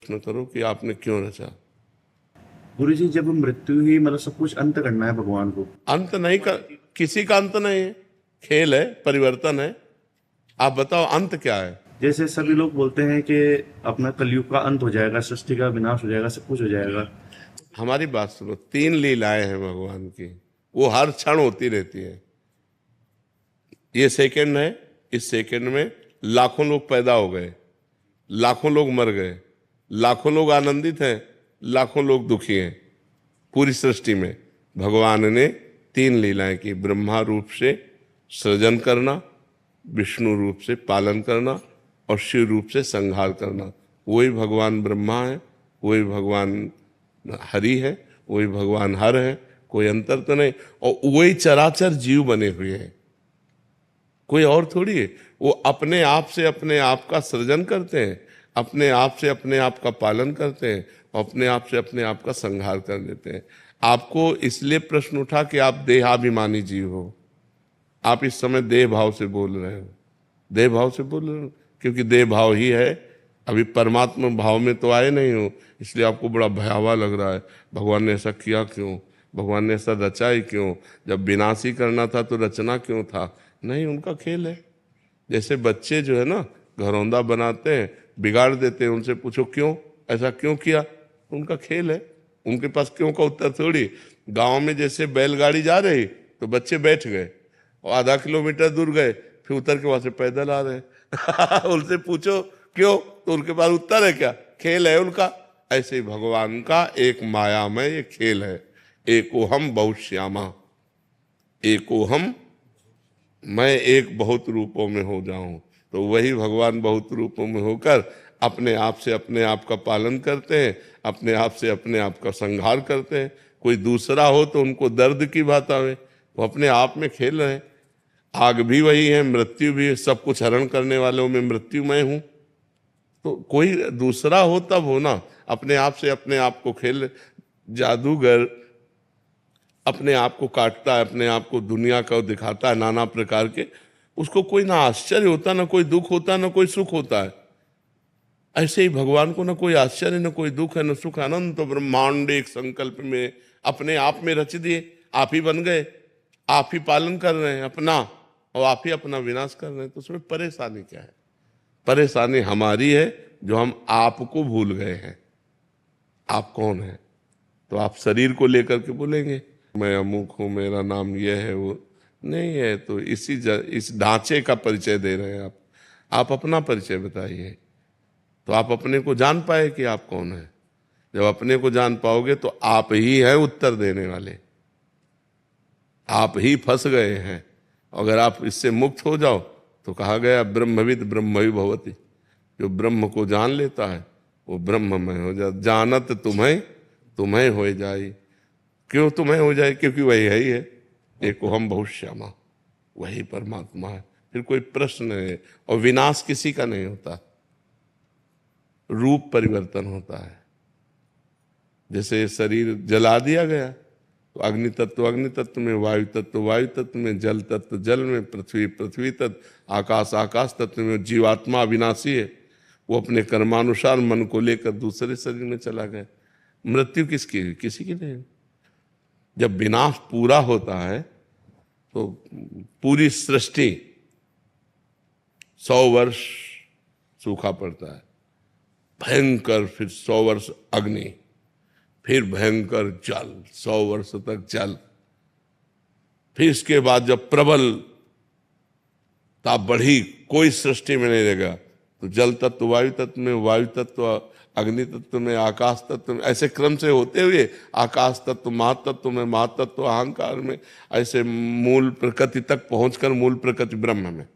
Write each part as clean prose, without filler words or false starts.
प्रश्न करो कि आपने क्यों रचा। गुरु जी, जब मृत्यु ही मतलब सब कुछ अंत करना है भगवान को। अंत नहीं कर, किसी का अंत नहीं है, खेल है, परिवर्तन है। आप बताओ अंत क्या है। जैसे सभी लोग बोलते हैं कि अपना कलयुग का अंत हो जाएगा, सृष्टि का विनाश हो जाएगा, सब कुछ हो जाएगा। हमारी बात सुनो, तीन लीलाएं हैं भगवान की, वो हर क्षण होती रहती है। ये सेकंड है, इस सेकंड में लाखों लोग पैदा हो गए, लाखों लोग मर गए, लाखों लोग आनंदित हैं, लाखों लोग दुखी हैं। पूरी सृष्टि में भगवान ने तीन लीलाएं की, ब्रह्मा रूप से सृजन करना, विष्णु रूप से पालन करना और शिव रूप से संहार करना। वही भगवान ब्रह्मा है, वही भगवान हरि है, वही भगवान हर है, कोई अंतर तो नहीं। और वही चराचर जीव बने हुए हैं, कोई और थोड़ी है। वो अपने आप से अपने आप का सृजन करते हैं, अपने आप से अपने आप का पालन करते हैं, अपने आप से अपने आप का संहार कर देते हैं। आपको इसलिए प्रश्न उठा कि आप देहाभिमानी जीव हो। आप इस समय देह भाव से बोल रहे हो, देह भाव से बोल रहे हो, क्योंकि देह भाव ही है। अभी परमात्मा भाव में तो आए नहीं हो, इसलिए आपको बड़ा भयावह लग रहा है। भगवान ने ऐसा किया क्यों, भगवान ने ऐसा रचा ही क्यों, जब विनाश ही करना था तो रचना क्यों था। नहीं, उनका खेल है। जैसे बच्चे जो है ना, घरौंदा बनाते हैं, बिगाड़ देते हैं, उनसे पूछो क्यों, ऐसा क्यों किया, उनका खेल है। उनके पास क्यों का उत्तर थोड़ी। गांव में जैसे बैलगाड़ी जा रही तो बच्चे बैठ गए और आधा किलोमीटर दूर गए, फिर उतर के वहां से पैदल आ रहे उनसे पूछो क्यों, तो उनके पास उत्तर है क्या, खेल है उनका। ऐसे ही भगवान का एक मायामय ये खेल है। एको हम बहुश्यामा, एको हम, मैं एक बहुत रूपों में हो जाऊं। तो वही भगवान बहुत रूपों में होकर अपने आप से अपने आप का पालन करते हैं, अपने आप से अपने आप का संहार करते हैं। कोई दूसरा हो तो उनको दर्द की बात आवे, वो अपने आप में खेल रहे हैं। आग भी वही है, मृत्यु भी है, सब कुछ हरण करने वालों में मृत्यु मैं हूं। तो कोई दूसरा हो तब हो ना, अपने आप से अपने आप को खेल। जादूगर अपने आप को काटता है, अपने आप को दुनिया का दिखाता है नाना प्रकार के, उसको कोई ना आश्चर्य होता, ना कोई दुख होता, ना कोई सुख होता है। ऐसे ही भगवान को ना कोई आश्चर्य, ना कोई दुख है, ना सुख। अनंत तो ब्रह्मांड एक संकल्प में अपने आप में रच दिए, आप ही बन गए, आप ही पालन कर रहे हैं अपना, और आप ही अपना विनाश कर रहे हैं। तो उसमें परेशानी क्या है। परेशानी हमारी है जो हम आपको भूल गए हैं। आप कौन है, तो आप शरीर को लेकर के बोलेंगे मैं अमुक हूं, मेरा नाम यह है, वो नहीं है। तो इस ढांचे का परिचय दे रहे हैं आप अपना परिचय बताइए, तो आप अपने को जान पाए कि आप कौन है। जब अपने को जान पाओगे तो आप ही है उत्तर देने वाले, आप ही फंस गए हैं। अगर आप इससे मुक्त हो जाओ तो कहा गया ब्रह्मविद ब्रह्मवि भवति, जो ब्रह्म को जान लेता है वो ब्रह्ममय हो जाता। जानत तुम्हें तुम्हें हो जाए। क्यों तुम्हें हो जाए, क्योंकि वही है ही है, एक हम बहुश्यामा, वही परमात्मा है। फिर कोई प्रश्न है। और विनाश किसी का नहीं होता, रूप परिवर्तन होता है। जैसे शरीर जला दिया गया तो अग्नि तत्व में, वायु तत्व में, जल तत्व जल में, पृथ्वी तत्व, आकाश तत्व में। जीवात्मा अविनाशी है, वो अपने कर्मानुसार मन को लेकर दूसरे शरीर में चला गया। मृत्यु किसकी, किसी की नहीं। जब विनाश पूरा होता है तो पूरी सृष्टि 100 वर्ष सूखा पड़ता है, भयंकर, फिर 100 वर्ष अग्नि, फिर भयंकर जल, 100 वर्ष तक जल। फिर इसके बाद जब प्रबल ताप बढ़ी, कोई सृष्टि में नहीं रहेगा, तो जल तत्व वायु तत्व में, वायु तत्व अग्नि तत्व में, आकाश तत्व में, ऐसे क्रम से होते हुए आकाश तत्व महातत्व में, महातत्व अहंकार में, ऐसे मूल प्रकृति तक पहुंचकर मूल प्रकृति ब्रह्म में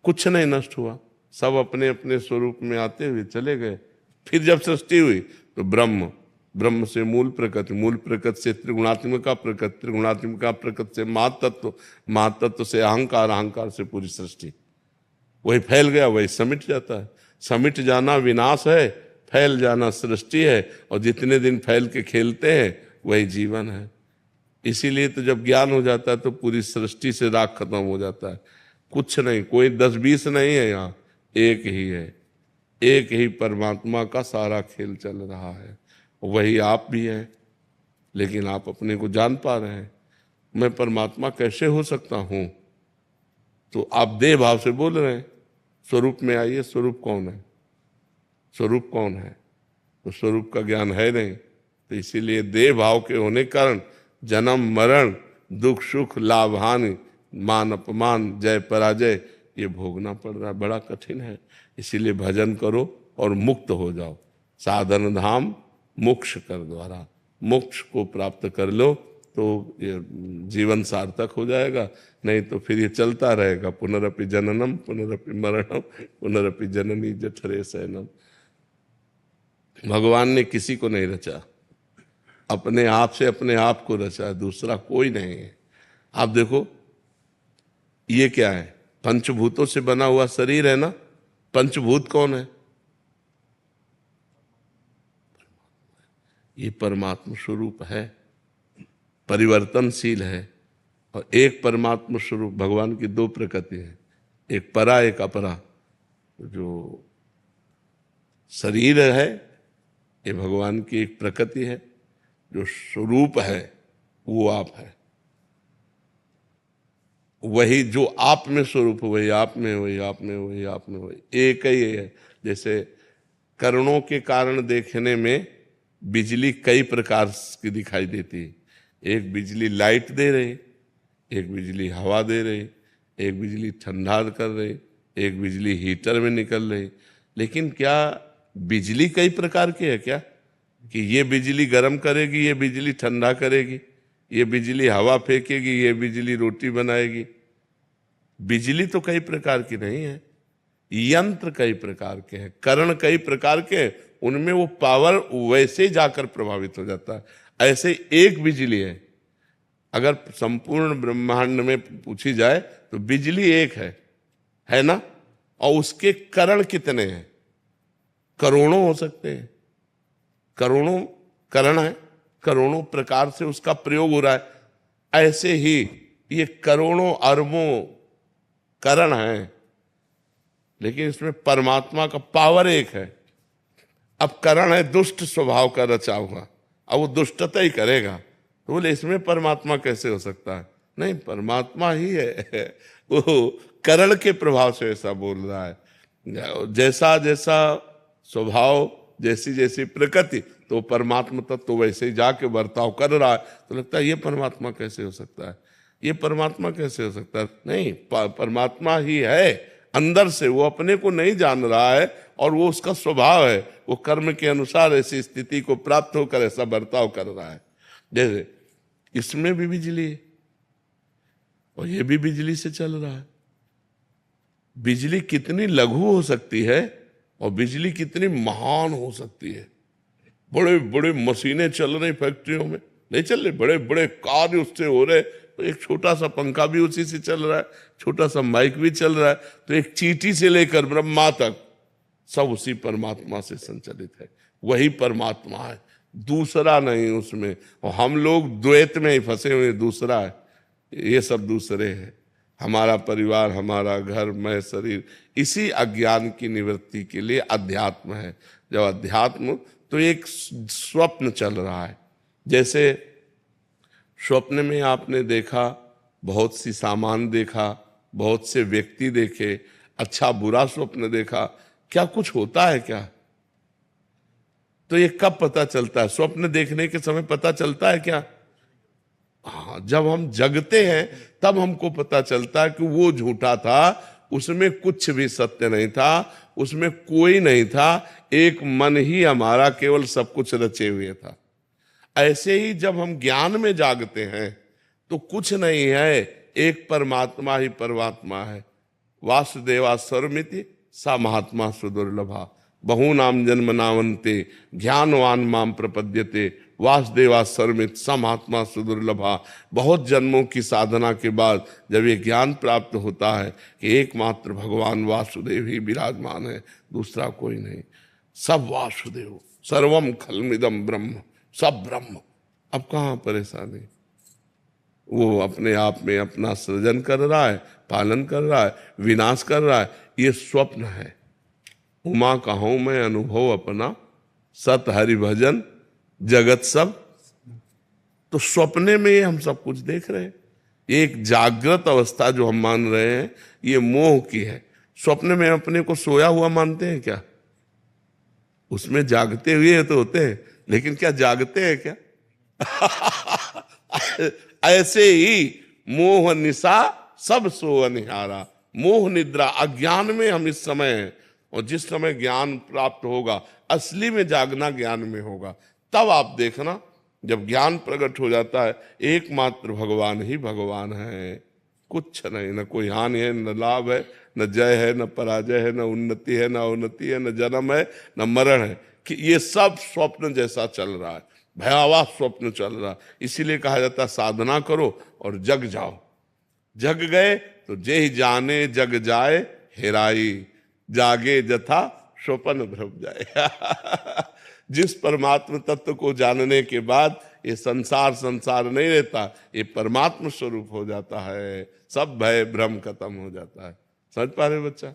कुछ नहीं नष्ट हुआ, सब अपने अपने स्वरूप में आते हुए चले गए। फिर जब सृष्टि हुई तो ब्रह्म, ब्रह्म से मूल प्रकृति से त्रिगुणात्मिका प्रकृति, त्रिगुणात्मिका प्रकृति से महातत्व, महातत्व से अहंकार, अहंकार से पूरी सृष्टि। वही फैल गया, वही समिट जाता है। समिट जाना विनाश है, फैल जाना सृष्टि है। और जितने दिन फैल के खेलते हैं वही जीवन है। इसीलिए तो जब ज्ञान हो जाता है तो पूरी सृष्टि से राग खत्म हो जाता है। कुछ नहीं, कोई 10-20 नहीं है यहाँ, एक ही है। एक ही परमात्मा का सारा खेल चल रहा है, वही आप भी हैं, लेकिन आप अपने को जान पा रहे हैं। मैं परमात्मा कैसे हो सकता हूं? तो आप देह भाव से बोल रहे हैं। स्वरूप में आइए, स्वरूप कौन है? स्वरूप कौन है? तो स्वरूप का ज्ञान है नहीं, तो इसीलिए देह भाव के होने के कारण जन्म मरण, दुख सुख, लाभ हानि, मान अपमान, जय पराजय ये भोगना पड़ रहा है। बड़ा कठिन है। इसीलिए भजन करो और मुक्त हो जाओ। साधन धाम मोक्ष कर द्वारा, मोक्ष को प्राप्त कर लो तो ये जीवन सार्थक हो जाएगा। नहीं तो फिर ये चलता रहेगा, पुनरपि जननम पुनरपि मरणम पुनरपि जननी जठरे शयनम। भगवान ने किसी को नहीं रचा, अपने आप से अपने आप को रचा है, दूसरा कोई नहीं है। आप देखो ये क्या है? पंचभूतों से बना हुआ शरीर है ना। पंचभूत कौन है? ये परमात्मा स्वरूप है, परिवर्तनशील है। और एक परमात्मा स्वरूप भगवान की दो प्रकृति है, एक परा एक अपरा। जो शरीर है ये भगवान की एक प्रकृति है, जो स्वरूप है वो आप है। वही जो आप में स्वरूप, वही आप में, वही आप में, वही आप में, वही एक ही है। जैसे करणों के कारण देखने में बिजली कई प्रकार की दिखाई देती है। एक बिजली लाइट दे रही, एक बिजली हवा दे रही, एक बिजली ठंडा कर रही, एक बिजली हीटर में निकल रही। लेकिन क्या बिजली कई प्रकार की है क्या? कि ये बिजली गर्म करेगी, ये बिजली ठंडा करेगी, ये बिजली हवा फेंकेगी, ये बिजली रोटी बनाएगी। बिजली तो कई प्रकार की नहीं है, यंत्र कई प्रकार के हैं, करण कई प्रकार के हैं, उनमें वो पावर वैसे जाकर प्रभावित हो जाता है। ऐसे एक बिजली है। अगर संपूर्ण ब्रह्मांड में पूछी जाए तो बिजली एक है ना? और उसके करण कितने हैं? करोड़ों हो सकते हैं, करोड़ों करण है, करोड़ों प्रकार से उसका प्रयोग हो रहा है। ऐसे ही ये करोड़ों अरबों करण हैं, लेकिन इसमें परमात्मा का पावर एक है। अब करण है दुष्ट स्वभाव का रचा हुआ, अब वो दुष्टता ही करेगा, तो बोले इसमें परमात्मा कैसे हो सकता है? नहीं, परमात्मा ही है। वो करण के प्रभाव से ऐसा बोल रहा है। जैसा जैसा स्वभाव, जैसी जैसी प्रकृति, तो परमात्मा तत्व तो वैसे ही जाके बर्ताव कर रहा है। तो लगता है ये परमात्मा कैसे हो सकता है? ये परमात्मा कैसे हो सकता है? नहीं, परमात्मा ही है अंदर से। वो अपने को नहीं जान रहा है और वो उसका स्वभाव है। वो कर्म के अनुसार ऐसी स्थिति को प्राप्त होकर ऐसा बर्ताव कर रहा है। जैसे इसमें भी बिजली है और ये भी बिजली से चल रहा है। बिजली कितनी लघु हो सकती है और बिजली कितनी महान हो सकती है। बड़े बड़े मशीनें चल रही फैक्ट्रियों में, नहीं चल रहे, बड़े बड़े कार्य उससे हो रहे, तो एक छोटा सा पंखा भी उसी से चल रहा है, छोटा सा माइक भी चल रहा है। तो एक चींटी से लेकर ब्रह्मा तक सब उसी परमात्मा से संचालित है। वही परमात्मा है, दूसरा नहीं उसमें। और हम लोग द्वैत में ही फंसे हुए, दूसरा है, ये सब दूसरे हैं। हमारा परिवार, हमारा घर, मैं, शरीर, इसी अज्ञान की निवृत्ति के लिए अध्यात्म है। जब अध्यात्म, तो एक स्वप्न चल रहा है। जैसे स्वप्न में आपने देखा, बहुत सी सामान देखा, बहुत से व्यक्ति देखे, अच्छा बुरा स्वप्न देखा, क्या कुछ होता है क्या? तो ये कब पता चलता है? स्वप्न देखने के समय पता चलता है क्या? हाँ, जब हम जगते हैं तब हमको पता चलता है कि वो झूठा था, उसमें कुछ भी सत्य नहीं था, उसमें कोई नहीं था, एक मन ही हमारा केवल सब कुछ रचे हुए था। ऐसे ही जब हम ज्ञान में जागते हैं तो कुछ नहीं है, एक परमात्मा ही परमात्मा है। वासुदेवा सर्वमिति सा महात्मा सुदुर्लभा, बहूनाम जन्म नावन्ते ज्ञानवान माम प्रपद्यते, वासुदेवा सर्वमित सा महात्मा सुदुर्लभा। बहुत जन्मों की साधना के बाद जब ये ज्ञान प्राप्त होता है कि एकमात्र भगवान वासुदेव ही विराजमान है, दूसरा कोई नहीं, सब वासुदेव, सर्वम खलमिदम ब्रह्म, सब ब्रह्म। अब कहाँ परेशानी? वो अपने आप में अपना सृजन कर रहा है, पालन कर रहा है, विनाश कर रहा है। ये स्वप्न है। उमा कहूं मैं अनुभव अपना, सत हरि भजन जगत सब। तो सपने में ये हम सब कुछ देख रहे हैं। एक जागृत अवस्था जो हम मान रहे हैं ये मोह की है। स्वप्न में अपने को सोया हुआ मानते हैं क्या? उसमें जागते हुए तो होते हैं, लेकिन क्या जागते हैं क्या? ऐसे ही मोह निशा सब सो अनिहारा। मोह निद्रा अज्ञान में हम इस समय हैं, और जिस समय ज्ञान प्राप्त होगा, असली में जागना ज्ञान में होगा, तब आप देखना जब ज्ञान प्रकट हो जाता है, एकमात्र भगवान ही भगवान है, कुछ नहीं, न कोई हानि है, न लाभ है, न जय है, न पराजय है, न उन्नति है, न अवनति है, न जन्म है, न मरण है। कि ये सब स्वप्न जैसा चल रहा है, भयावह स्वप्न चल रहा है। इसीलिए कहा जाता है साधना करो और जग जाओ। जग गए तो जे ही जाने जग जाए हेराई, जागे जथा स्वप्न भ्रम जाए। जिस परमात्म तत्व को जानने के बाद ये संसार संसार नहीं रहता, ये परमात्म स्वरूप हो जाता है, सब भय भ्रम खत्म हो जाता है। समझ पा रहे बच्चा?